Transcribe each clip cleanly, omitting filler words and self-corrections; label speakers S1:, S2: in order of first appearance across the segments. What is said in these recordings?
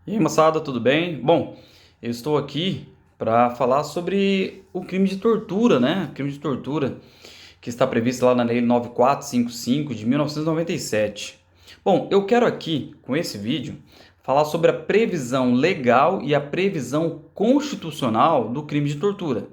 S1: E aí, moçada, tudo bem? Bom, eu estou aqui para falar sobre o crime de tortura, né? O crime de tortura que está previsto lá na Lei 9455 de 1997. Bom, eu quero aqui, com esse vídeo, falar sobre a previsão legal e a previsão constitucional do crime de tortura.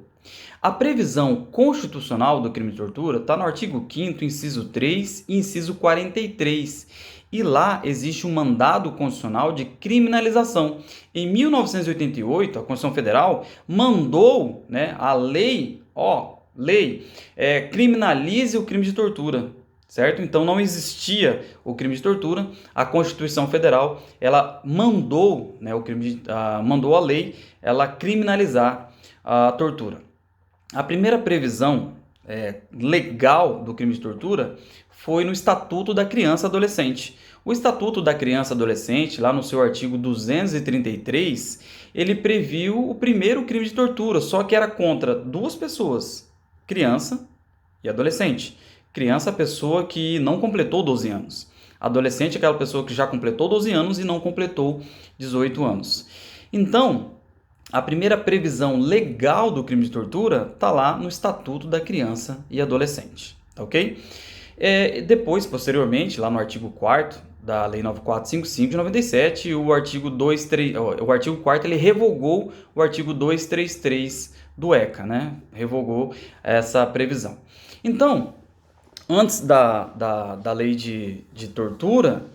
S1: A previsão constitucional do crime de tortura está no artigo 5º, inciso 3 e inciso 43. E lá existe um mandado constitucional de criminalização. Em 1988, a Constituição Federal mandou, né, a lei, criminalize o crime de tortura, certo? Então não existia o crime de tortura. A Constituição Federal, ela mandou, né, mandou a lei, ela criminalizar a tortura. A primeira previsão legal do crime de tortura foi no Estatuto da Criança e Adolescente. O Estatuto da Criança e Adolescente, lá no seu artigo 233, ele previu o primeiro crime de tortura, só que era contra duas pessoas, criança e adolescente. Criança é a pessoa que não completou 12 anos. Adolescente é aquela pessoa que já completou 12 anos e não completou 18 anos. Então, a primeira previsão legal do crime de tortura está lá no Estatuto da Criança e Adolescente, ok? Depois, posteriormente, lá no artigo 4º da Lei 9455 de 97, o artigo 4º ele revogou o artigo 233 do ECA, né? Revogou essa previsão. Então, antes da lei de tortura,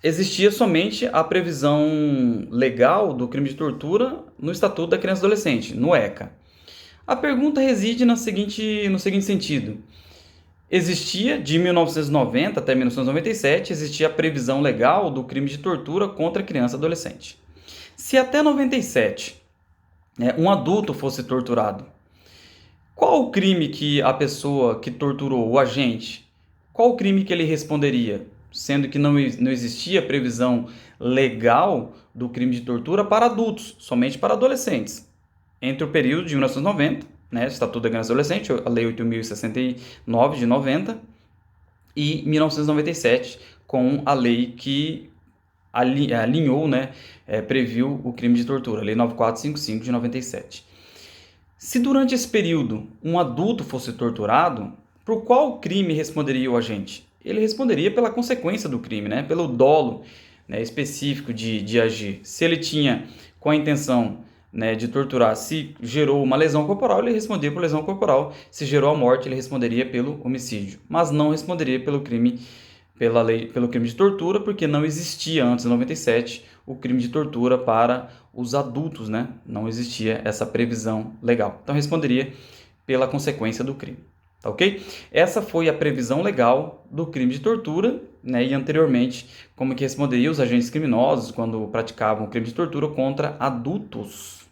S1: existia somente a previsão legal do crime de tortura no Estatuto da Criança e Adolescente, no ECA. A pergunta reside no seguinte sentido. Existia, de 1990 até 1997, existia a previsão legal do crime de tortura contra criança e adolescente. Se até 97 um adulto fosse torturado, qual o crime que a pessoa que torturou, o agente, qual o crime que ele responderia? Sendo que não existia previsão legal do crime de tortura para adultos, somente para adolescentes. Entre o período de 1990, né, Estatuto da Criança e Adolescente, a Lei 8.069 de 90, e 1997, com a lei que alinhou, né, previu o crime de tortura, a Lei 9455 de 97. Se durante esse período um adulto fosse torturado, por qual crime responderia o agente? Ele responderia pela consequência do crime, né? Pelo dolo, né, específico de agir. Se ele tinha com a intenção, né, de torturar, se gerou uma lesão corporal, ele responderia por lesão corporal. Se gerou a morte, ele responderia pelo homicídio. Mas não responderia pelo crime de tortura, porque não existia antes de 97 o crime de tortura para os adultos, né? Não existia essa previsão legal. Então responderia pela consequência do crime. Tá ok? Essa foi a previsão legal do crime de tortura, né? E anteriormente, como que responderia os agentes criminosos quando praticavam o crime de tortura contra adultos.